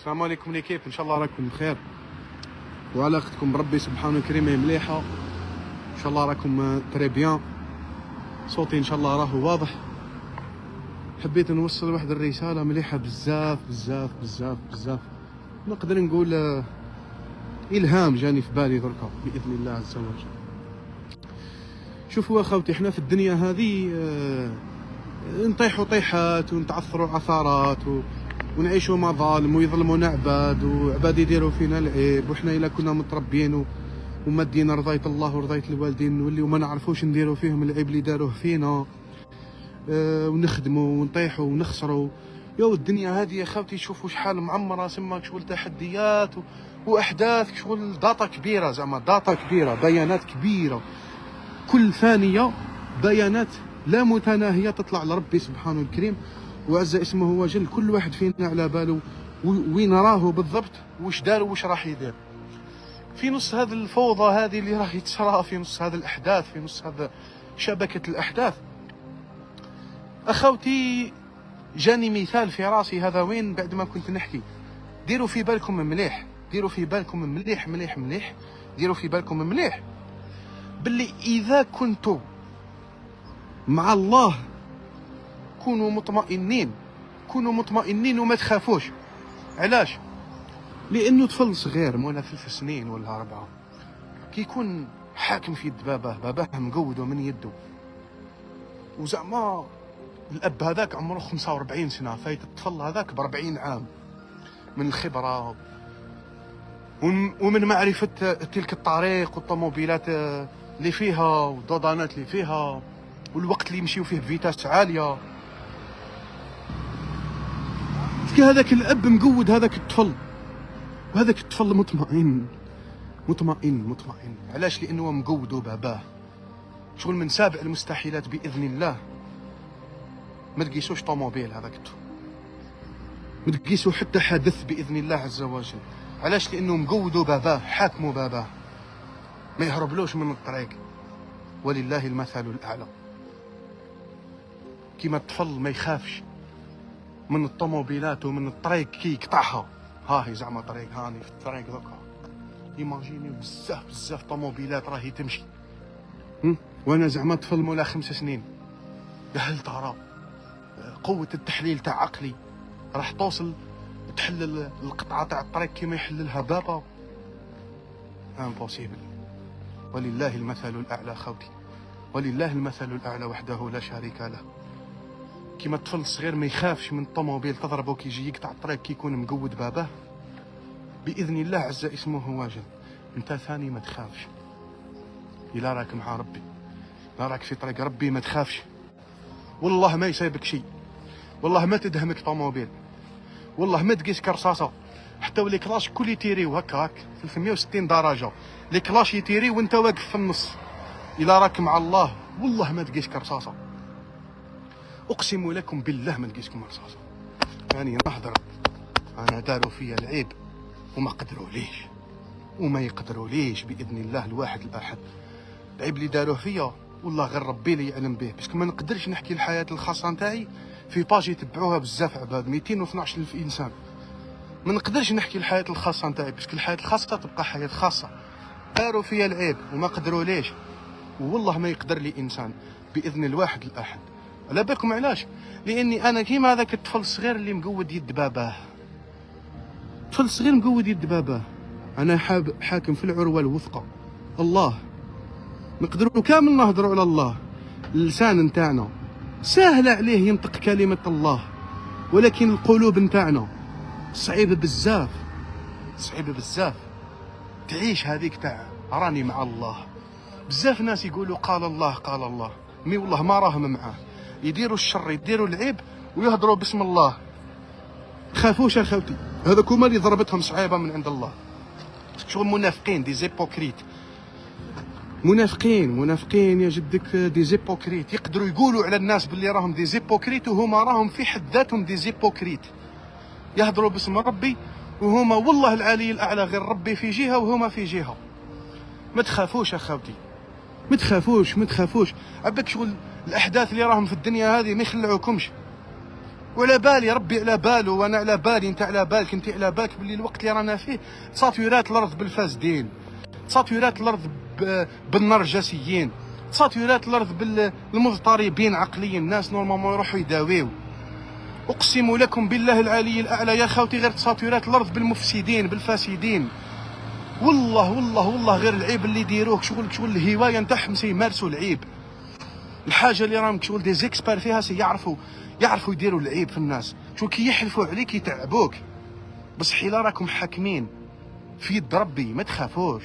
السلام عليكم ليكيب، ان شاء الله راكم بخير وعلاقتكم بربي سبحانه الكريم مليحه. ان شاء الله راكم تري بيان. صوتي ان شاء الله راه واضح. حبيت نوصل واحد الرساله مليحه بزاف بزاف بزاف بزاف. نقدر نقول الهام جاني في بالي دركا باذن الله عز وجل. شوفوا اخوتي، احنا في الدنيا هذه نطيحوا طيحات ونتعثروا عثرات ونعيشوا مظالم ويظلمونا عباد وعباد يديروا فينا العيب، وحنا الا كنا متربيين ومادين رضاية الله ورضاية الوالدين نوليو ما نعرفوش نديروا فيهم العيب اللي داروه فينا. ونخدموا ونطيحوا ونخسروا. يو الدنيا هذه يا خوتي شوفوا شحال معمره، سما شغل تحديات واحداث، شغل داتا كبيره، زعما داتا كبيره، بيانات كبيره، كل ثانيه بيانات لا متناهيه تطلع لربي سبحانه الكريم وعز اسمه وجل. كل واحد فينا على باله وين راه بالضبط، واش دار واش راح يدير في نص هذه الفوضى هذه اللي راح يتصرى، في نص هذه الاحداث، في نص هذا شبكه الاحداث. اخوتي جاني مثال في راسي هذا وين بعد ما كنت نحكي. ديروا في بالكم مليح، ديروا في بالكم مليح مليح مليح، ديروا في بالكم مليح باللي اذا كنتوا مع الله كونوا مطمئنين، كونوا مطمئنين وما تخافوش. علاش؟ لانه طفل صغير مولا 3 سنين ولا 4 كي يكون حاكم في يد باباه مقوده من يده، وزعما الاب هذاك عمره 45 سنه، فايت الطفل هذاك ب40 عام من الخبره ومن معرفه تلك الطريق والطوموبيلات اللي فيها والدودانات اللي فيها والوقت اللي يمشيو فيه بفيتاس عاليه. هذاك الاب مقود هذاك الطفل، وهذاك الطفل مطمئن مطمئن مطمئن. علاش؟ لانه مقودو باباه. شغل من سابع المستحيلات باذن الله ما تقيسوش طوموبيل هذاك الطفل، ما تقيسو حتى حدث باذن الله عز وجل. علاش؟ لانه مقودو باباه، حاكمو باباه، ما يهربلوش من الطريق. ولله المثل الاعلى. كيما الطفل ما يخافش من الطوموبيلات ومن الطريق كي يقطعها. هاهي زعما طريق، هاني في الطريق دوكا ايماجينيو بزاف بزاف طوموبيلات راهي تمشي، وانا زعما طفل مولا 5 سنين. يا هل ترى قوة التحليل تاع عقلي راح توصل تحلل القطعة تاع الطريق كيما يحللها بابا؟ امبوسيبل. ولله المثل الاعلى خوتي، ولله المثل الاعلى وحده لا شريك له. كيما الطفل الصغير ما يخافش من الطوموبيل تضربه كي يجي يقطع الطريق كي يكون مقود باباه، باذن الله عز اسمه واجل انت ثاني ما تخافش. الا راك مع ربي، لا راك في طريق ربي، ما تخافش. والله ما يصيبك شيء، والله ما تدهمك طوموبيل، والله ما تقيسك رصاصه. حتى ولي كلاش كل يتيريو هكاك 360 درجه، لي كلاش يتيري وانت واقف في النص. الا راك مع الله والله ما تقيسك رصاصه، اقسم لكم بالله ما تقيسكم رصاصه. يعني نهضر انا داروا فيا العيب وما قدروا ليش وما يقدروا ليش باذن الله الواحد الاحد. العيب اللي داروه فيا والله غير ربي اللي يعلم به، باسكو ما نقدرش نحكي الحياه الخاصه نتاعي في باج يتبعوها بزاف عباد، 212 الف انسان. ما نقدرش نحكي الحياه الخاصه نتاعي باسكو الحياه الخاصه تبقى حياه خاصه. داروا فيا العيب وما قدروا ليش، والله ما يقدر لي انسان باذن الواحد الاحد. على بالكم علاش؟ لاني انا كيما هذاك الطفل الصغير اللي مقود يد باباه، طفل صغير مقود يد باباه. انا حاكم في العروه الوثقى الله. نقدروا كامل نهضروا على الله، اللسان نتاعنا سهل عليه ينطق كلمه الله، ولكن القلوب نتاعنا صعيبه بزاف، صعيبه بزاف تعيش هذيك تاع راني مع الله. بزاف ناس يقولوا قال الله قال الله، مي والله ما راهم معاه، يديروا الشر يديروا العيب ويهضروا باسم الله. تخافوش اخوتي، هذوك هما اللي ضربتهم صعيبه من عند الله. شغل منافقين، دي زيبوكريت، منافقين يا جدك، دي زيبوكريت. يقدروا يقولوا على الناس باللي راهم دي زيبوكريت وهما راهم في حد ذاتهم دي زيبوكريت. يهضروا باسم ربي وهما والله العلي الاعلى غير ربي في جهه وهما في جهه. ما تخافوش اخوتي، ما تخافوش ما تخافوش. عباك شغل الاحداث اللي راهم في الدنيا هذه ما يخلعوكمش، وعلى بالي ربي على باله، وانا على بالي، انت على بالك، انت على بالك باللي الوقت اللي رانا فيه تساطيرات الارض بالفاسدين، تساطيرات الارض بالنرجسيين، تساطيرات الارض بالمضطربين عقليا، الناس نورمالمون يروحوا يداويو. اقسم لكم بالله العلي الاعلى يا خوتي غير تساطيرات الارض بالمفسدين بالفاسدين. والله والله والله غير العيب اللي يديروه، شغل الهوايه نتاعهم سيمارسوا العيب. الحاجه اللي راهم شغل دي زيكسبير فيها يعرفوا يديروا العيب في الناس. شو كي يحلفوا عليك يتعبوك، بصح الا راكم حاكمين في يد ربي ما تخافوش.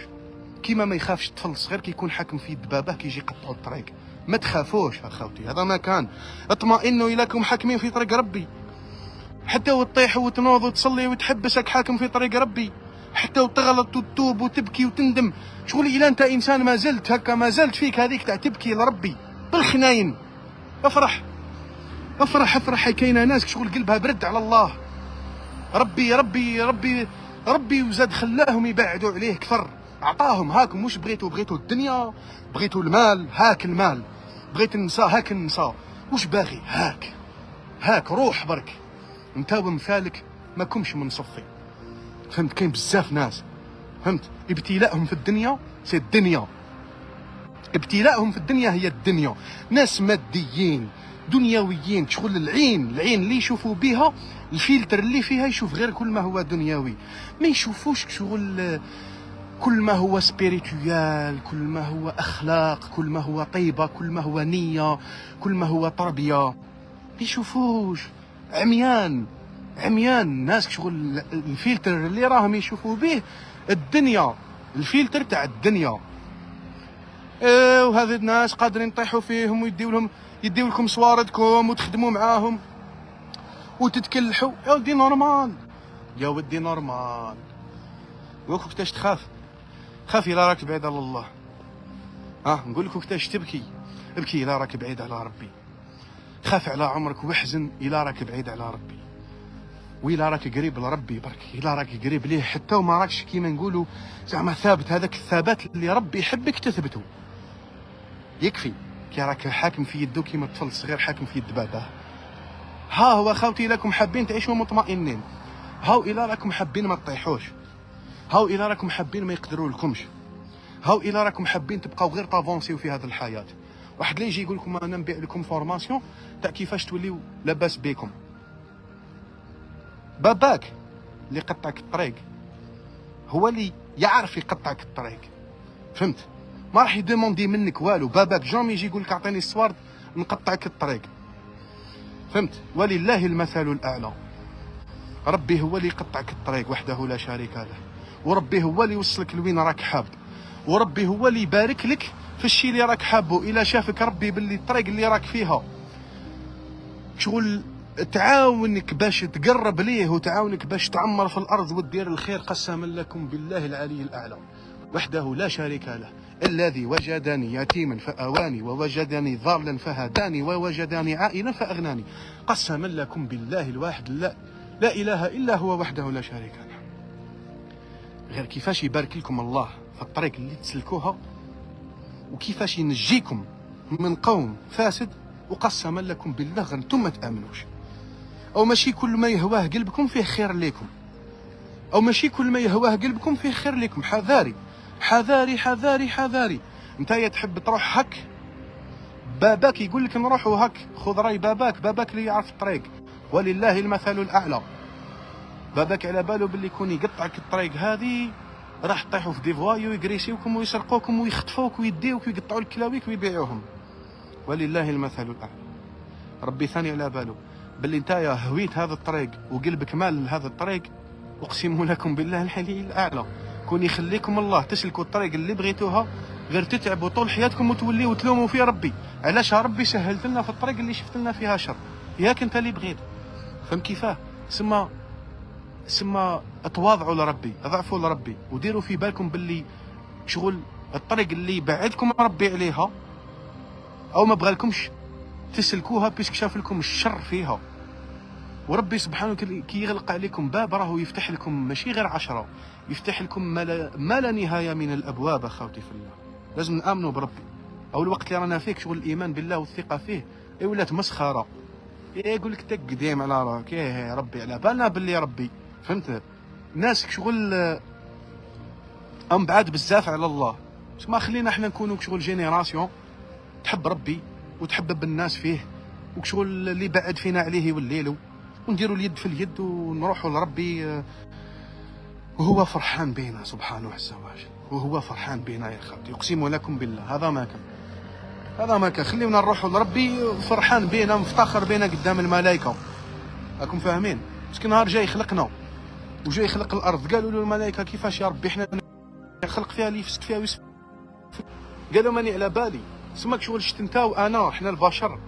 كيما ما يخافش طفل صغير كي يكون حاكم في يد باباه كي يجي يقطعوا الطريق، ما تخافوش اخوتي، هذا ما كان. اطمئنوا الىكم حاكمين في طريق ربي، حتى وتطيح وتنوض وتصلي وتحبسك حاكم في طريق ربي، حتى وتغلط وتتوب وتبكي وتندم. شغل الا انت انسان ما زلت هكا، ما زلت فيك هذيك تاع تبكي لربي بالخناين، افرح افرح افرح. كاينه ناس شغل قلبها برد على الله، ربي وزاد خلاهم يبعدوا عليه كثر، اعطاهم هاكم. واش بغيتوا الدنيا، بغيتوا المال، هاك المال، بغيت النساء، هاك النساء، واش باغي، هاك روح برك. انت ومثالك ما كمش منصفي، فهمت؟ كاين بزاف ناس، فهمت؟ ابتلاءهم في الدنيا سي الدنيا، ابتلاءهم في الدنيا هي الدنيا. ناس ماديين دنيويين، شغل العين اللي يشوفوا بها، الفلتر اللي فيها يشوف غير كل ما هو دنيوي، ما يشوفوش شغل كل ما هو سبيريتويال، كل ما هو اخلاق، كل ما هو طيبه، كل ما هو نيه، كل ما هو تربيه. ما يشوفوش، عميان ناس شغل الفلتر اللي راهم يشوفوا به الدنيا، الفلتر تاع الدنيا. وهذه الناس قادرين يطيحوا فيهم ويديو لكم صواردكم وتخدموا معاهم وتتكلحوا. يا ودي نورمال، يا ودي نورمال. نقول لك كيفاش تخاف، خاف الا راك بعيد على الله. نقول لك كيفاش تبكي، ابكي الا راك بعيد على ربي. خاف على عمرك واحزن الا راك بعيد على ربي، وإلا راك قريب لربي برك، إلا راك قريب ليه حتى وما راكش كيما نقولوا زعما ثابت، هذاك الثبات اللي ربي يحبك تثبته يكفي. كي راك حاكم في يدو كيما الطفل الصغير حاكم في يد باباه. ها هو خاوتي لكم حابين تعيشوا مطمئنين، هاو إلا راكم حابين ما تطيحوش، هاو إلا راكم حابين ما يقدروا لكمش، هاو إلا راكم حابين تبقاو غير تافونسيو في هذه الحياة. واحد اللي يجي يقول لكم انا نبيع لكم فورماسيون تاع كيفاش توليو لاباس بكم. باباك اللي قطعك الطريق هو اللي يعرف يقطعك الطريق، فهمت؟ ما راح يديموندي منك والو. باباك جامي يجي يقول لك اعطيني السوارد نقطعك الطريق، فهمت؟ ولله المثل الاعلى. ربي هو اللي يقطعك الطريق وحده لا شريك له، وربي هو اللي يوصلك لوين راك حاب، وربي هو اللي يبارك لك في الشيء اللي راك حابه. الا شافك ربي باللي الطريق اللي راك فيها شغل تعاونك باش تقرب ليه، وتعاونك باش تعمر في الارض ودير الخير، قسما لكم بالله العلي الاعلى وحده لا شريك له، الذي وجدني يتيما فاواني، ووجدني ضالا فهداني، ووجدني عائلا فاغناني. قسما لكم بالله الواحد لا اله الا هو وحده لا شريك له. غير كيفاش يبارك لكم الله في الطريق اللي تسلكوها، وكيفاش ينجيكم من قوم فاسد، وقسما لكم بالله غير انتم ما تامنوش. او ماشي كل ما يهواه قلبكم فيه خير لكم، او ماشي كل ما يهواه قلبكم فيه خير لكم. حذاري حذاري حذاري حذاري. نتايا تحب تروح هك، باباك يقول لك نروحوا هك، خذ راي باباك اللي يعرف الطريق، ولله المثل الاعلى. باباك على باله باللي يكون يقطعك الطريق هذه راح تطيحوا في ديفواي ويجريسيوكم ويسرقوكم ويخطفوك ويديوك ويقطعوا لك كلاويك ويبيعوهم. ولله المثل الاعلى. ربي ثاني على باله باللي نتايا هويت هذا الطريق وقلبك مال هذا الطريق، اقسم لكم بالله العلي الاعلى كون يخليكم الله تسلكوا الطريق اللي بغيتوها، غير تتعبوا طول حياتكم وتوليوا تلوموا في ربي علاش ربي سهلت لنا في الطريق اللي شفت لنا فيها شر. ياك انت اللي بغيت، فهم كيفاه؟ سما اتواضعوا لربي، اضعفوا لربي، وديروا في بالكم باللي شغل الطريق اللي بعدكم ربي عليها او ما بغالكمش تسلكوها بيسك شاف لكم الشر فيها. وربي سبحانه كي يغلق عليكم باب راهو يفتح لكم ماشي غير 10، يفتح لكم ما لا نهايه من الابواب. اخوتي في الله لازم نامنوا بربي. او الوقت اللي رانا فيه شغل الايمان بالله والثقه فيه ولات مسخره، يقول لك تك قديم على راك، ربي على بالنا باللي ربي، فهمت؟ الناس شغل بعاد بزاف على الله. ما خلينا احنا نكونوا شغل جينيراسيون تحب ربي وتحبب الناس فيه، وشغل اللي بعد فينا عليه يوليلو، ونديروا اليد في اليد ونروحوا لربي وهو فرحان بينا سبحانه عز وجل، وهو فرحان بينا يا خالتي، اقسم لكم بالله. هذا ما كان خلينا نروحوا لربي فرحان بينا، مفتخر بينا قدام الملائكه. راكم فاهمين؟ مسكين نهار جاي خلقنا وجاي يخلق الارض، قالوا له الملائكه كيفاش يا ربي احنا خلق فيها اللي يفسد فيها ويسفد، قالوا ماني على بالي. سماك شغل شت انت وانا احنا البشر،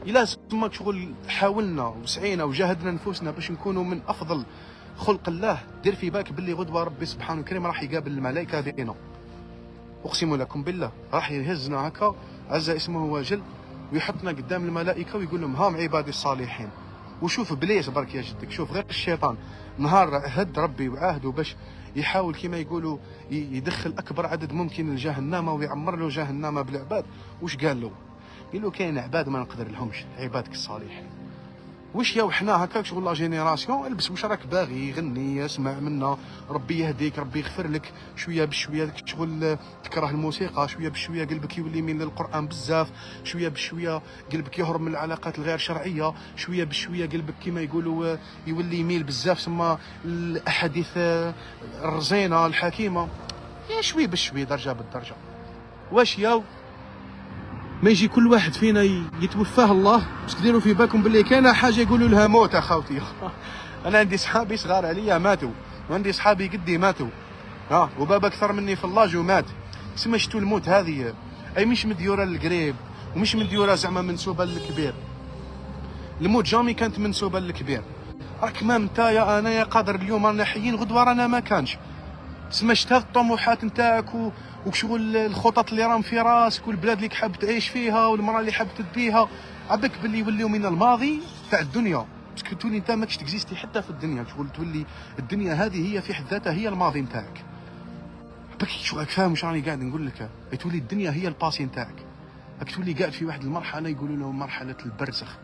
الا سماك شغل حاولنا وسعينا وجاهدنا نفوسنا باش نكونوا من افضل خلق الله، دير في بالك باللي غدوه ربي سبحانه الكريم راح يقابل الملائكه بينا، اقسم لكم بالله. راح يهزنا هكا عز اسمه وجل ويحطنا قدام الملائكه ويقول لهم هام عبادي الصالحين. وشوف بليس برك يا جدك، شوف غير الشيطان نهار هد ربي وعاهده باش يحاول كما يقولوا يدخل اكبر عدد ممكن لجهنم ويعمر له جهنم بالعباد، واش قال له؟ قال له كاين عباد ما نقدر لهمش، عبادك الصالحين. واش يا وحنا هكاك شغل لا جينيراسيون البس واش راك باغي، غني، اسمع منا، ربي يهديك، ربي يغفر لك، شويه بشويه شغل تكره الموسيقى، شويه بشويه قلبك يولي من القران بزاف، شويه بشويه قلبك يهرب من العلاقات الغير شرعيه، شويه بشويه قلبك كما يقولوا يولي يميل بزاف سما الاحاديث الرزينه الحكيمه، يا شويه بشويه درجه بالدرجه. واش ياو ما يجي كل واحد فينا يتوفاه الله، باش ديروا في بالكم باللي كاينه حاجه يقولوا لها موت اخوتي. انا عندي صحابي صغار عليا ماتوا، وعندي صحابي قدي ماتوا، وباب اكثر مني في اللاج ومات. تسمى شتو الموت هذه اي مش مديوره للقريب ومش مديوره زعما منسوبه للكبير، الموت جامي كانت منسوبه للكبير. راك ما نتايا انا يا قادر اليوم رانا حيين غدوه رانا ما كانش. تسمى شتا الطموحات نتاعك وشغل الخطط اللي راهم في راسك والبلاد اللي حاب تعيش فيها والمراه اللي حاب تديها، عبك باللي يوليو من الماضي تاع الدنيا، باسكو تولي انت ماكش تكزيستي حتى في الدنيا، شغل تولي الدنيا هذه هي في حد ذاتها هي الماضي نتاعك. عبك شو راك فاهم واش راني قاعد نقول لك؟ تولي الدنيا هي الباسي نتاعك، راك تولي قاعد في واحد المرحله يقولوا له مرحله البرزخ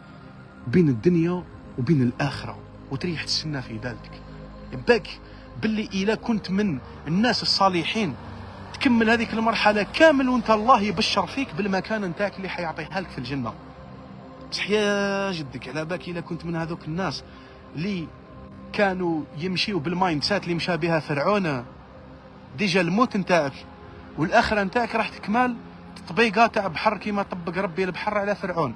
بين الدنيا وبين الاخره، وتريح تسنى في بالك. يباك باللي الا كنت من الناس الصالحين تكمل هذيك المرحله كامل وانت الله يبشر فيك بالمكان نتاعك اللي حيعطيها لك في الجنه. بصح يا جدك على بالك الا كنت من هذوك الناس اللي كانوا يمشيوا بالمايند سات اللي مشى بها فرعون، ديجا الموت نتاعك والاخره نتاعك راح تكمل تطبيقه تاع بحر كيما طبق ربي البحر على فرعون.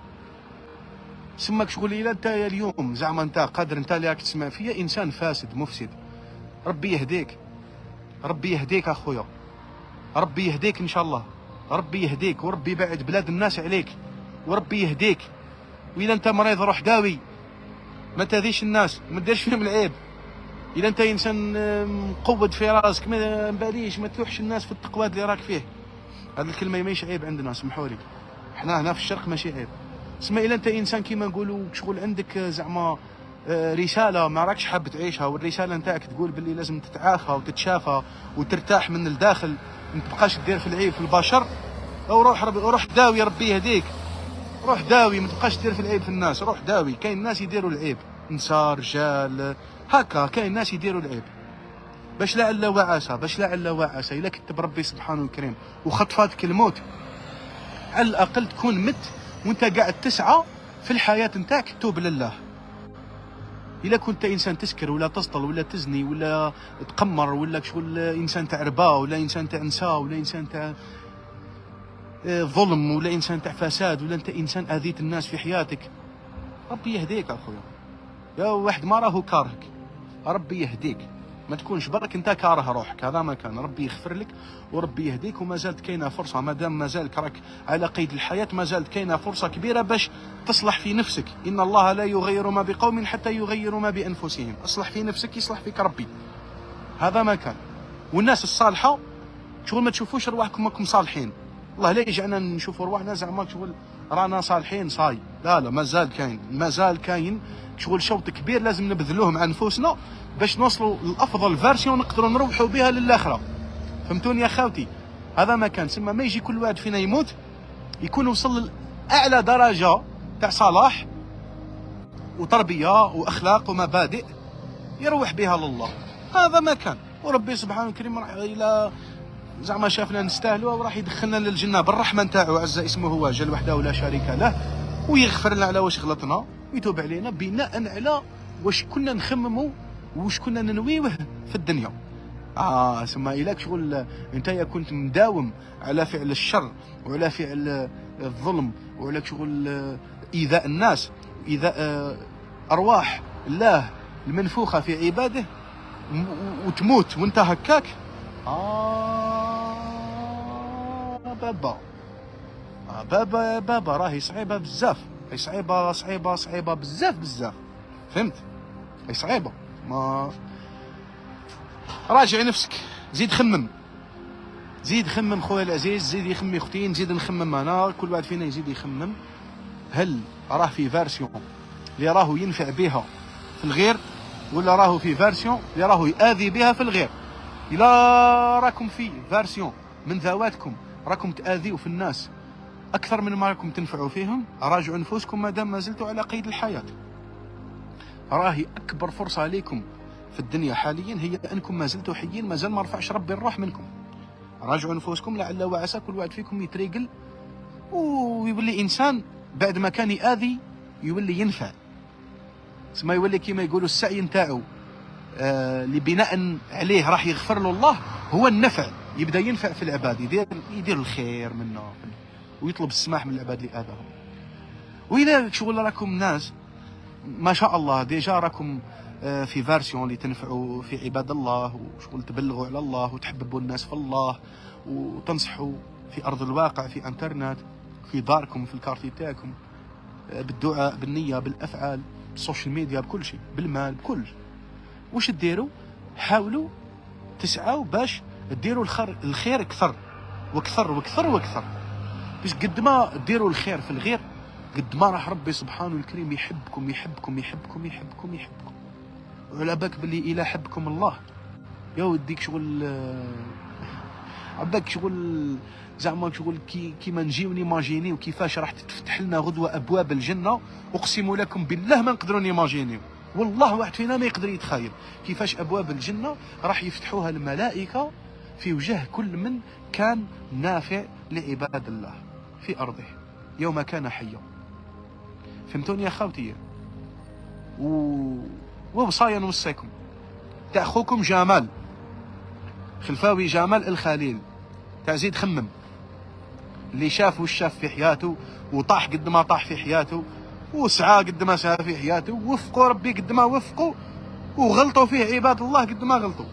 سماك شغل الا انت اليوم زعما انت قادر، انت اللي راك تسمع فيا انسان فاسد مفسد، ربي يهديك، ربي يهديك اخويا، ربي يهديك ان شاء الله، ربي يهديك وربي يبعد بلاد الناس عليك، وربي يهديك. واذا انت مريض روح داوي، ما تاذيش الناس، ما ديرش فيهم العيب. اذا انت انسان مقود في راسك ما باليش، ما تلوحش الناس في التقواد اللي راك فيه. هذه الكلمه ماشي عيب عندنا، سمحوا لي، احنا هنا في الشرق ماشي عيب. اسمع الا انت انسان كيما نقولوا شغل عندك زعما رساله ما راكش حاب تعيشها، والرساله نتاعك تقول باللي لازم تتعافى وتتشافى وترتاح من الداخل، ما تبقاش دير في العيب في البشر، او روح داوي ربي يهديك، روح داوي، ما تبقاش دير في العيب في الناس، روح داوي. كاين ناس يديروا العيب، نساء رجال هكا، كاين ناس يديروا العيب باش لعل وعسى، باش لعل وعسى الا كتب ربي سبحانه الكريم وخطفاتك الموت، على الاقل تكون مت وانت قاعد تسعى في الحياه نتاعك توب لله. الا كنت انسان تسكر ولا تسطل ولا تزني ولا تقمر ولا شغل انسان تاع ربا ولا انسان تاع نساء ولا انسان تاع ظلم ولا انسان تاع فساد ولا انت انسان اذيت الناس في حياتك، ربي يهديك اخويا. يا واحد ما راهو كارهك، ربي يهديك، ما تكونش برك انت كاره روحك، هذا ما كان. ربي يغفر لك وربي يهديك، وما زالت كاينه فرصه، ما دام ما زالك راك على قيد الحياه، ما زالت كاينه فرصه كبيره باش تصلح في نفسك. ان الله لا يغير ما بقوم حتى يغيروا ما بانفسهم. اصلح في نفسك يصلح فيك ربي، هذا ما كان. والناس الصالحه شغل ما تشوفوش رواحكم راكم صالحين، الله لا يجعلنا نشوفوا رواحنا زعما شغل رانا صالحين صاي، لا لا، ما زال كاين، ما زال كاين شغل شوط كبير لازم نبذلوه مع نفوسنا باش نوصلوا لافضل فيرسيون نقدروا نروحوا بها للاخره. فهمتوني يا خاوتي؟ هذا ما كان. ثم ما يجي كل واحد فينا يموت يكون وصل لاعلى درجه تاع صلاح وتربية وأخلاق ومبادئ يروح بها لله. هذا ما كان، وربي سبحانه الكريم راح إلى زعما شافنا نستاهلوا وراح يدخلنا للجنة بالرحمة نتاعو عز اسمه هو جل وحده لا شريك له، ويغفر لنا على واش غلطنا ويتوب علينا بناء على واش كنا نخمموا واش كنا ننويوه في الدنيا. ثم إلاك شغل انت كنت مداوم على فعل الشر وعلى فعل الظلم وعلى شغل إيذاء الناس، إيذاء أرواح الله المنفوخة في عباده، وتموت وانت هكاك. بابا راهي صعيبة بزاف، هي صعيبة بزاف. فهمت؟ هي صعيبة. ما راجع نفسك، زيد خمم خويا العزيز، زيد يخمي اختي، نزيد نخمم انا، كل واحد فينا يزيد يخمم. هل راه في فيرسيون اللي راهو ينفع بها في الغير، ولا راهو في فيرسيون اللي راهو يؤذي بها في الغير؟ إلا راكم في فيرسيون من ذواتكم راكم تآذيوا في الناس أكثر من ما راكم تنفعوا فيهم، راجعوا نفوسكم مادام ما زلتوا على قيد الحياة. راهي أكبر فرصة لكم في الدنيا حاليا هي أنكم ما زلتوا حيين، ما زال ما رفعش ربي الروح منكم. راجعوا نفوسكم لعل وعسى كل واحد فيكم يتريقل ويولي إنسان بعد ما كان يآذي يولي ينفع. ما يولي كما يقولوا السعي نتاعو اللي بناء عليه راح يغفر له الله هو النفع، يبدا ينفع في العباد، يدير الخير منه ويطلب السماح من العباد اللي آذاهم. وإذا شغل راكم ناس ما شاء الله ديجا راكم في فيرسيون اللي تنفعوا في عباد الله وشغل تبلغوا على الله وتحببوا الناس في الله وتنصحوا في أرض الواقع، في انترنت، في داركم، في الكارتي تاعكم، بالدعاء، بالنية، بالأفعال، بالسوشيال ميديا، بكل شيء، بالمال، بكل. واش ديروا؟ حاولوا تسعوا باش ديروا الخير اكثر واكثر واكثر واكثر، باش قد ما ديروا الخير في الغير قد ما راح ربي سبحانه الكريم يحبكم يحبكم يحبكم يحبكم يحبكم. وعلى بالك باللي إلا حبكم الله يا وديك شغل عباك شغل زعما شغل كيما نجيو نيماجينيو كيفاش راح تتفتح لنا غدوه ابواب الجنه. اقسم لكم بالله ما نقدروا نيماجينيو، والله واحد فينا ما يقدر يتخيل كيفاش ابواب الجنه راح يفتحوها الملائكه في وجه كل من كان نافع لعباد الله في ارضه يوم كان حيا. فهمتوني يا خاوتي؟ ووصايا نوصيكم تاع اخوكم جمال خلفاوي، جمال الخليل، تاع زيد خمم، اللي شاف وش شاف في حياته وطاح قد ما طاح في حياته وسعى قد ما سعى في حياته ووفقوا ربي قد ما وفقوا وغلطوا فيه عباد الله قد ما غلطوا.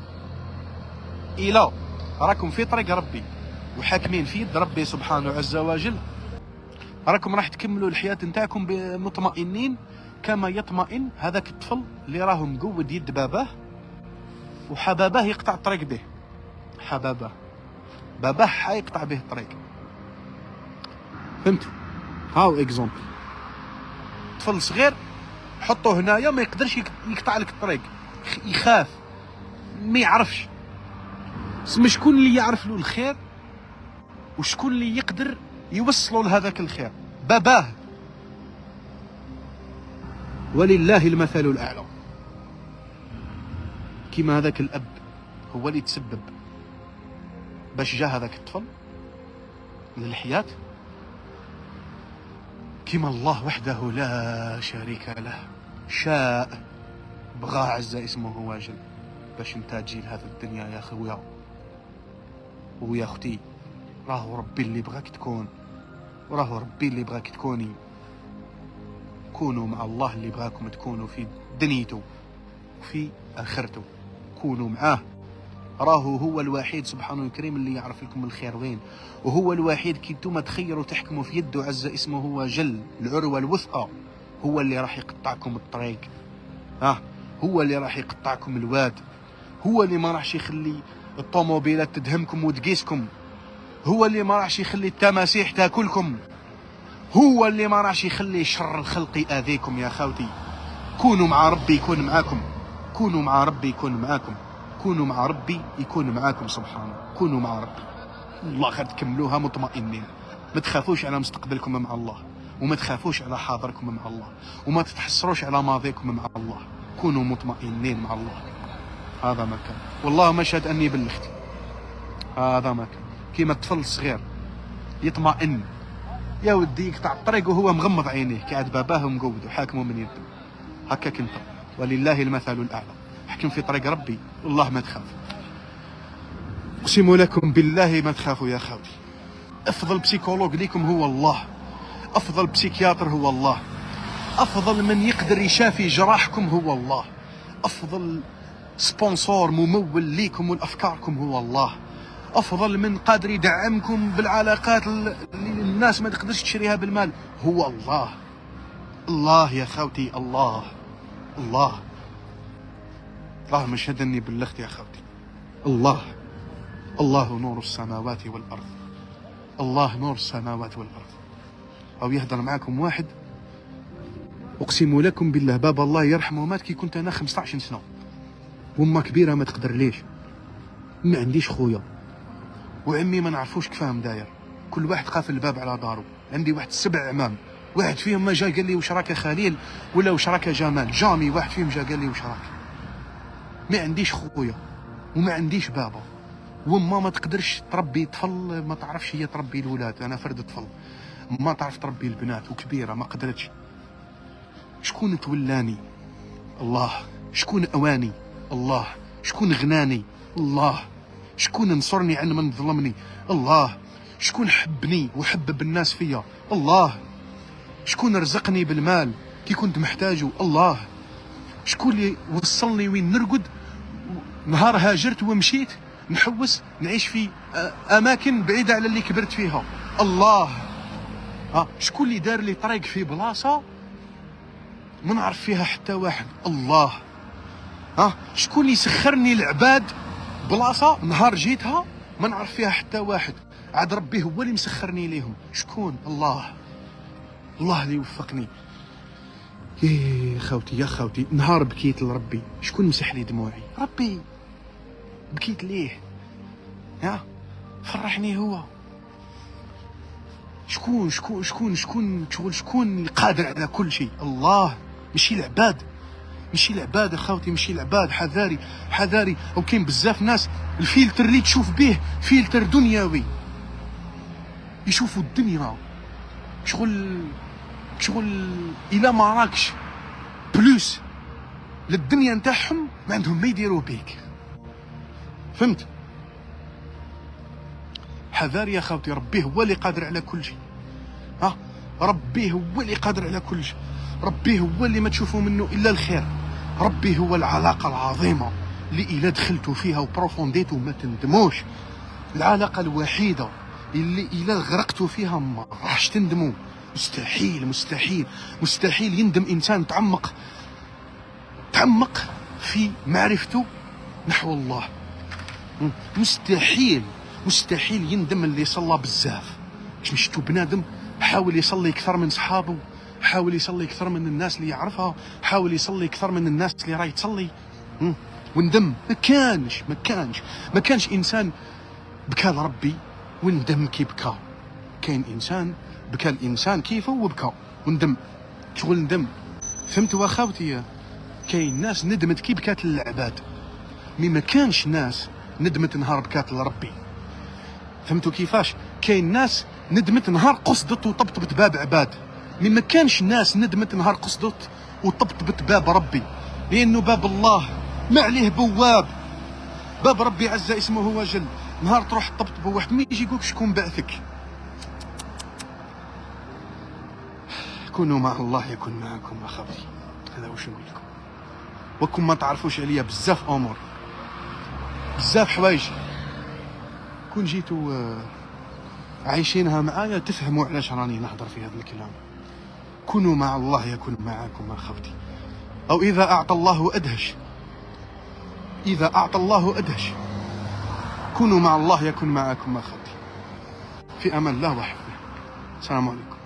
إلا راكم في طريق ربي وحاكمين في يد ربي سبحانه عز وجل راكم راح تكملوا الحياة نتاعكم مطمئنين كما يطمئن هذاك الطفل اللي راهو مقود يد باباه وحباباه يقطع الطريق به. باباه حيقطع به الطريق. فهمتوا؟ هاو اكزومبل طفل صغير حطوه هنايا ما يقدرش يقطع لك الطريق، يخاف ما يعرفش. سما شكون اللي يعرف له الخير وشكون اللي يقدر يوصلوا لهذاك الخير؟ باباه. ولله المثل الأعلى. كيما هذاك الأب هو اللي تسبب باش جا هذاك الطفل للحياة، كيما الله وحده لا شريك له شاء بغى عز اسمه واجل باش انت تجي لهذه الدنيا يا خويا ويا اختي. راهو ربي اللي بغاك تكون وراهو ربي اللي بغاك تكوني. كونوا مع الله اللي بغاكم تكونوا في دنيته وفي اخرته، كونوا معاه. راهو هو الوحيد سبحانه الكريم اللي يعرف لكم الخير وين، وهو الوحيد كي نتوما تخيروا تحكموا في يده عز اسمه هو جل العروة الوثقى، هو اللي راح يقطعكم الطريق. هو اللي راح يقطعكم الواد، هو اللي ما راحش يخلي الطوموبيلات تدهمكم وتقيسكم، هو اللي ما راحش يخلي التماسيح تاكلكم، هو اللي ما راحش يخلي شر الخلق يأذيكم يا خاوتي. كونوا مع ربي يكون معاكم، كونوا مع ربي يكون معاكم، كونوا مع ربي يكون معاكم سبحانه. كونوا مع ربي والله غير تكملوها مطمئنين، ما تخافوش على مستقبلكم مع الله، وما تخافوش على حاضركم مع الله، وما تتحسروش على ماضيكم مع الله. كونوا مطمئنين مع الله. هذا ما كان، والله ما شهد اني بلغت. هذا ما كان كيما الطفل الصغير يطمئن، يا ودي يقطع الطريق وهو مغمض عينيه قاعد باباه ومقود وحاكمه من يده. هكاك انت، ولله المثل الاعلى. احكم في طريق ربي والله ما تخاف. اقسم لكم بالله ما تخافوا يا خاوتي. افضل بسيكولوج ليكم هو الله، افضل بسيكياتر هو الله، افضل من يقدر يشافي جراحكم هو الله، افضل سبونسور ممول ليكم ولافكاركم هو الله، افضل من قادر يدعمكم بالعلاقات اللي الناس ما تقدرش تشريها بالمال هو الله. الله يا خاوتي، الله الله. اللهم اشهد اني بلغت يا خاوتي. الله، الله نور السماوات والارض، الله نور السماوات والارض. او يهدر معاكم واحد اقسم لكم بالله بابا الله يرحمه مات كي كنت انا 15 سنه، وما كبيره ما تقدر ليش، ما عنديش خويا وعمي ما نعرفوش كيفاهم داير، كل واحد قافل الباب على دارو. عندي واحد 7 عمام، واحد فيهم ما جا قال لي واش راك يا خليل ولا واش راك يا جمال، جامي واحد فيهم جا قال لي واش راك. ما عنديش خويا وما عنديش بابا، وما ما تقدرش تربي طفل، ما تعرفش هي تربي الولاد. انا فرد طفل ما تعرف تربي البنات، وكبيره ما قدرتش. شكون تولاني؟ الله. شكون اواني؟ الله. شكون غناني؟ الله. شكون نصرني عن من ظلمني؟ الله. شكون حبني وحبب الناس فيا؟ الله. شكون رزقني بالمال كي كنت محتاجه؟ الله. شكون اللي وصلني وين نرقد نهار هاجرت ومشيت نحوس نعيش في اماكن بعيده على اللي كبرت فيها؟ الله. شكون اللي دار لي طريق في بلاصه ما نعرف فيها حتى واحد؟ الله. شكون اللي سخرني العباد بلاصه نهار جيتها ما نعرف فيها حتى واحد؟ عاد ربي هو اللي مسخرني ليهم. شكون؟ الله. الله اللي وفقني. يا خوتي يا خوتي، نهار بكيت لربي شكون مسح لي دموعي؟ ربي. بكيت ليه؟ فرحني هو. شكون شكون شكون شكون شغل شكون اللي قادر على كل شيء؟ الله. ماشي العباد، ماشي العباد اخوتي، ماشي العباد. حذاري حذاري. او كاين بزاف ناس الفلتر اللي تشوف به فلتر دنيوي، يشوفوا الدنيا شغل الى ما راكش بلوس للدنيا نتاعهم ما عندهم ما يديروا بيك. فهمت؟ حذار يا خاوتي، ربي هو اللي قادر على كل شيء. ربي هو اللي قادر على كل شيء. ربي هو اللي ما تشوفوا منه الا الخير. ربي هو العلاقه العظيمه اللي الا دخلتوا فيها وبروفونديتوا ما تندموش. العلاقه الوحيده اللي الا غرقتوا فيها ما راحش تندموا. مستحيل مستحيل مستحيل يندم انسان تعمق في معرفته نحو الله. مستحيل مستحيل يندم اللي صلى بزاف. باش مشتو بنادم حاول يصلي اكثر من صحابه، حاول يصلي اكثر من الناس اللي يعرفها، حاول يصلي اكثر من الناس اللي راهي تصلي، وندم. ما كانش انسان بكى لربي وندم كي بكى. كاين انسان بكى الانسان كيفه وبكى وندم. شغل ندم. فهمتوا اخوتي؟ كاين ناس ندمت كي بكات للعباد، ما كانش ناس ندمت نهار بكات لربي. فهمتوا كيفاش؟ كاين ناس ندمت نهار قصدت وطبطبت باب عباد، ما كانش ناس ندمت نهار قصدت وطبطبت باب ربي. لانه باب الله ما عليه بواب، باب ربي عز اسمه وجل. نهار تروح تطبطب واحد ما يجي يقولك شكون بعثك. كونوا مع الله يكون معكم اخوتي. هذا واش نقول لكم. وكم ما تعرفوش عليا بزاف امور، بزاف حوايج كون جيتوا عايشينها معايا تفهموا علاش راني نهضر في هذا الكلام. كونوا مع الله يكون معكم اخوتي. او اذا اعطى الله ادهش، اذا اعطى الله ادهش. كونوا مع الله يكون معكم اخوتي. في امان الله وحفظه. السلام عليكم.